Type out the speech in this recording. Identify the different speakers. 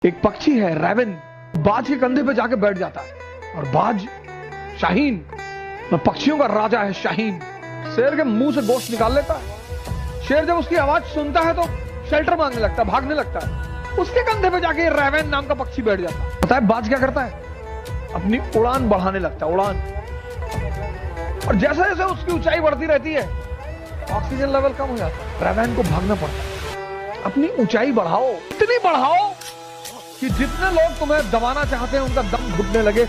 Speaker 1: एक पक्षी है रैवन, बाज के कंधे पे जाके बैठ जाता है और बाज शाहीन, पक्षियों का राजा है शाहीन, शेर के मुंह से गोश्त निकाल लेता है। शेर जब उसकी आवाज सुनता है तो शेल्टर मांगने लगता है, भागने लगता है। उसके कंधे पे जाके रैवन नाम का पक्षी बैठ जाता है। पता है बाज क्या करता है? अपनी उड़ान बढ़ाने लगता है, उड़ान। और जैसे जैसे उसकी ऊंचाई बढ़ती रहती है ऑक्सीजन लेवल कम हो जाता है, रैवन को भागना पड़ता है। अपनी ऊंचाई बढ़ाओ, इतनी बढ़ाओ कि जितने लोग तुम्हें दबाना चाहते हैं उनका दम घुटने लगे।